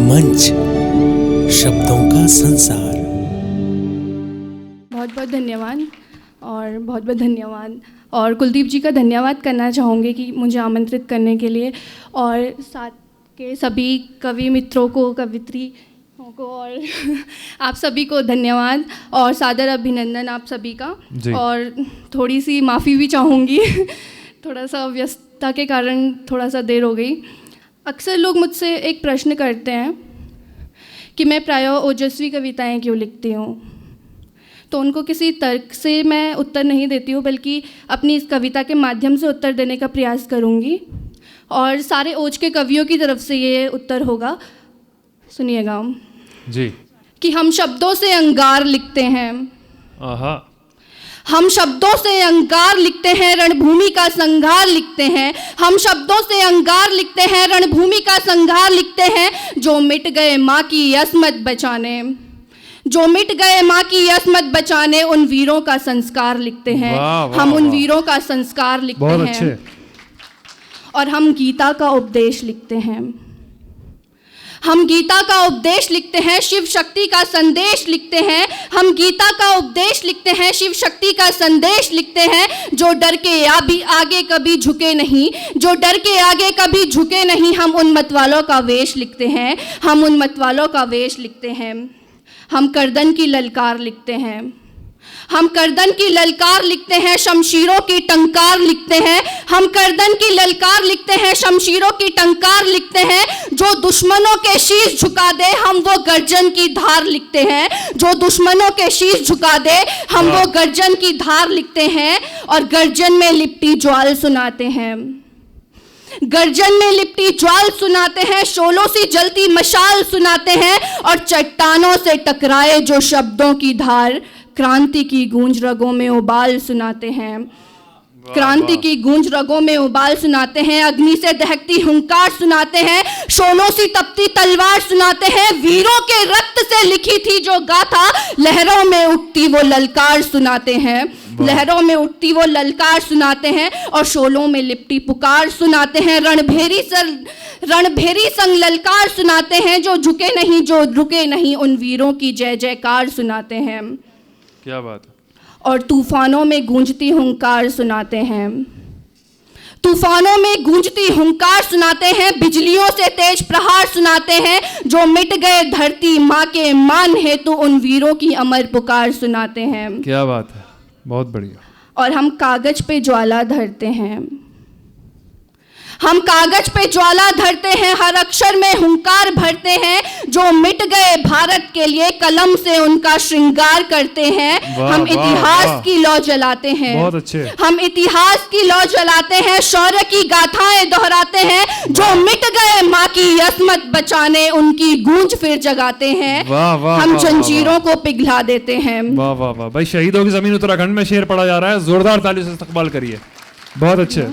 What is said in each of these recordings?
मंच, शब्दों का संसार। बहुत बहुत धन्यवाद और कुलदीप जी का धन्यवाद करना चाहूँगी कि मुझे आमंत्रित करने के लिए, और साथ के सभी कवि मित्रों को, कवित्रियों को और आप सभी को धन्यवाद और सादर अभिनंदन आप सभी का। और थोड़ी सी माफ़ी भी चाहूँगी थोड़ा सा व्यस्तता के कारण थोड़ा सा देर हो गई। अक्सर लोग मुझसे एक प्रश्न करते हैं कि मैं प्रायः ओजस्वी कविताएं क्यों लिखती हूँ, तो उनको किसी तर्क से मैं उत्तर नहीं देती हूँ, बल्कि अपनी इस कविता के माध्यम से उत्तर देने का प्रयास करूँगी और सारे ओज के कवियों की तरफ से ये उत्तर होगा। सुनिएगा जी। कि हम शब्दों से अंगार लिखते हैं, आहा। हम शब्दों से अंगार लिखते हैं, रणभूमि का संघार लिखते हैं। हम शब्दों से अंगार लिखते हैं, रणभूमि का संघार लिखते हैं। जो मिट गए माँ की असमत बचाने, जो मिट गए माँ की असमत बचाने, उन वीरों का संस्कार लिखते हैं। हम उन वीरों का संस्कार लिखते हैं। अच्छे। और हम गीता का उपदेश लिखते हैं, हम गीता का उपदेश लिखते हैं, शिव शक्ति का संदेश लिखते हैं। हम गीता का उपदेश लिखते हैं, शिव शक्ति का संदेश लिखते हैं। जो डर के आगे कभी झुके नहीं, जो डर के आगे कभी झुके नहीं, हम उन मतवालों का वेश लिखते हैं, हम उन मतवालों का वेश लिखते हैं। हम करदन की ललकार लिखते हैं, हम करदन की ललकार लिखते हैं, शमशीरों की टंकार लिखते हैं। हम करदन की ललकार लिखते हैं, शमशीरों की टंकार लिखते हैं। जो दुश्मनों के शीश झुका दे, हम वो गर्जन की धार लिखते हैं। जो दुश्मनों के शीश झुका दे, हम वो गर्जन की धार लिखते हैं। और गर्जन में लिपटी ज्वाल सुनाते हैं, गर्जन में लिपटी ज्वाल सुनाते हैं। शोलों सी जलती मशाल सुनाते हैं। और चट्टानों से टकराए जो शब्दों की धार, क्रांति की गूंज रगों में उबाल सुनाते हैं, क्रांति की गूंज रगों में उबाल सुनाते हैं। अग्नि से दहकती हुंकार सुनाते हैं, शोलों सी तपती तलवार सुनाते हैं। वीरों के रक्त से लिखी थी जो गाथा, लहरों में उठती वो ललकार सुनाते हैं, लहरों में उठती वो ललकार सुनाते हैं। और शोलों में लिपटी पुकार सुनाते हैं। रणभेरी संग ललकार सुनाते हैं। जो झुके नहीं, जो रुके नहीं, उन वीरों की जय जयकार सुनाते हैं। क्या बात है। और तूफानों में गूंजती हुंकार सुनाते हैं, तूफानों में गूंजती हुंकार सुनाते हैं। बिजलियों से तेज प्रहार सुनाते हैं। जो मिट गए धरती माँ के मान हेतु, उन वीरों की अमर पुकार सुनाते हैं। क्या बात है, बहुत बढ़िया। और हम कागज पे ज्वाला धरते हैं, हम कागज पे ज्वाला धरते हैं, हर अक्षर में हुंकार भरते हैं। जो मिट गए भारत के लिए, कलम से उनका श्रृंगार करते हैं। हम इतिहास की लौ जलाते हैं, बहुत अच्छे। हम इतिहास की लौ जलाते हैं, शौर्य की गाथाएं दोहराते हैं। जो मिट गए माँ की असमत बचाने, उनकी गूंज फिर जगाते हैं। हम जंजीरों को पिघला देते हैं। वाह वाह वाह भाई, शहीदों की जमीन उत्तराखंड में शेर पढ़ा जा रहा है, जोरदार तालियों से इस्तकबाल करिए। बहुत अच्छे।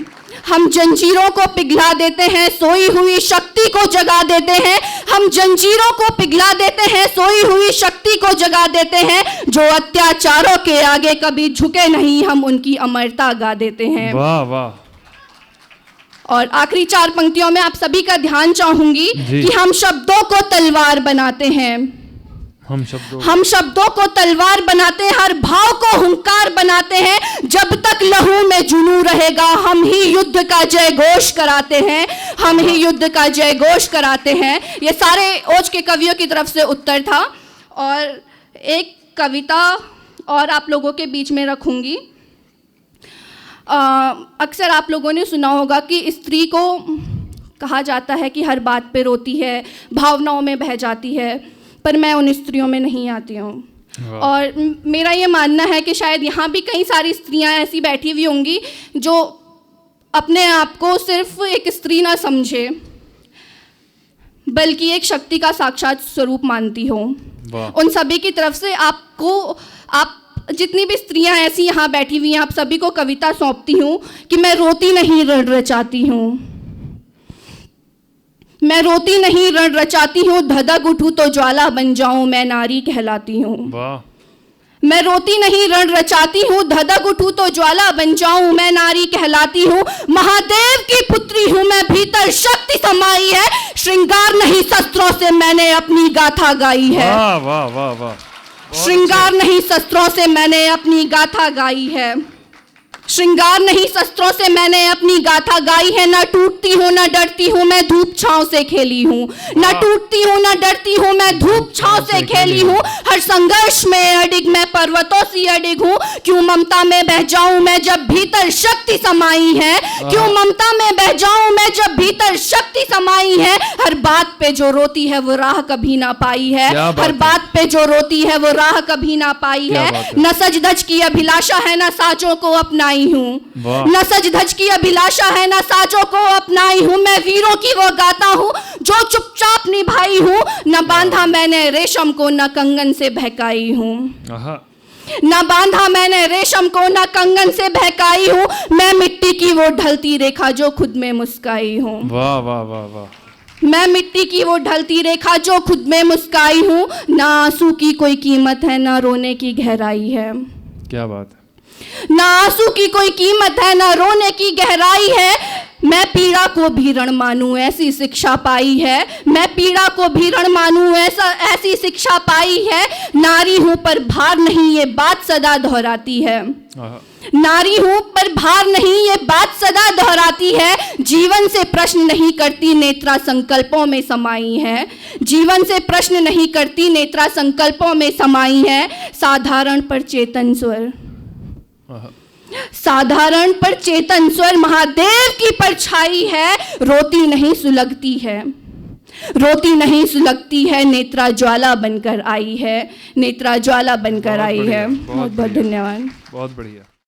हम जंजीरों को पिघला देते हैं, सोई हुई शक्ति को जगा देते हैं। हम जंजीरों को पिघला देते हैं, सोई हुई शक्ति को जगा देते हैं। जो अत्याचारों के आगे कभी झुके नहीं, हम उनकी अमरता गा देते हैं। वाह वाह। और आखिरी 4 पंक्तियों में आप सभी का ध्यान चाहूंगी कि हम शब्दों को तलवार बनाते हैं, हम शब्दों को तलवार बनाते हैं, हर भाव को हुंकार बनाते हैं। जब तक लहू में जुनू रहेगा, हम ही युद्ध का जय घोष कराते हैं, हम ही युद्ध का जय घोष कराते हैं। ये सारे ओज के कवियों की तरफ से उत्तर था। और एक कविता और आप लोगों के बीच में रखूंगी। अक्सर आप लोगों ने सुना होगा कि स्त्री को कहा जाता है कि हर बात पे रोती है, भावनाओं में बह जाती है, पर मैं उन स्त्रियों में नहीं आती हूँ। और मेरा ये मानना है कि शायद यहाँ भी कई सारी स्त्रियाँ ऐसी बैठी हुई होंगी जो अपने आप को सिर्फ एक स्त्री ना समझे, बल्कि एक शक्ति का साक्षात स्वरूप मानती हो। उन सभी की तरफ से आप जितनी भी स्त्रियाँ ऐसी यहाँ बैठी हुई हैं, आप सभी को कविता सौंपती हूँ कि मैं रोती नहीं रण रचाती हूँ, मैं रोती नहीं रण रचाती हूँ। धधक उठूँ तो ज्वाला बन जाऊँ, मैं नारी कहलाती हूँ। मैं रोती नहीं रण रचाती हूँ, धधक उठूं तो ज्वाला बन जाऊं, मैं नारी कहलाती हूँ, महादेव की पुत्री हूँ मैं, भीतर शक्ति समाई है, श्रृंगार नहीं शस्त्रों से मैंने अपनी गाथा गाई है। वाह वाह वाह वाह। श्रृंगार नहीं शस्त्रों से मैंने अपनी गाथा गाई है। श्रृंगार नहीं शस्त्रों से मैंने अपनी गाथा गाई है। न टूटती हूँ न डरती हूँ, मैं धूप छांव से खेली हूँ। न टूटती हूँ न डरती हूँ, मैं धूप छांव से खेली हूँ। हर संघर्ष में अडिग मैं पर्वतों सी अडिग हूँ। क्यों ममता में बह जाऊं मैं जब भीतर शक्ति समाई है। क्यों ममता में बह जाऊं मैं जब भीतर शक्ति समाई है। हर बात पे जो रोती है वो राह कभी ना पाई है। हर बात पे जो रोती है वो राह कभी ना पाई है। न सज धज की अभिलाषा है न साजों को अपनाई हूँ। न सज धज की अभिलाषा है न साजों को अपनाई हूँ। मैं वीरों की वो गाता हूँ जो चुपचाप निभाई हूँ। न बांधा मैंने रेशम को न कंगन से बहकाई हूँ। न बांधा मैंने रेशम को न कंगन से बहकाई हूँ। मैं मिट्टी की वो ढलती रेखा जो खुद में मुस्काई हूँ। वाह वाह वाह वाह। मैं मिट्टी की वो ढलती रेखा जो खुद में मुस्काई हूँ। ना आंसू की कोई कीमत है ना रोने की गहराई है। क्या बात है। ना आंसू की कोई कीमत है ना रोने की गहराई है। मैं पीड़ा को भी रण मानूं ऐसी शिक्षा पाई है। मैं पीड़ा को भी रण मानूं ऐसी शिक्षा पाई है। नारी हूं पर भार नहीं ये बात सदा दोहराती है। नारी हूं पर भार नहीं ये बात सदा दोहराती है। जीवन से प्रश्न नहीं करती नेत्रा संकल्पों में समाई है। जीवन से प्रश्न नहीं करती नेत्रा संकल्पों में समाई है। साधारण पर चेतन स्वर, साधारण पर चेतन स्वर महादेव की परछाई है। रोती नहीं सुलगती है, रोती नहीं सुलगती है, नेत्रा ज्वाला बनकर आई है। नेत्रा ज्वाला बनकर आई है। बहुत बहुत धन्यवाद। बहुत बढ़िया।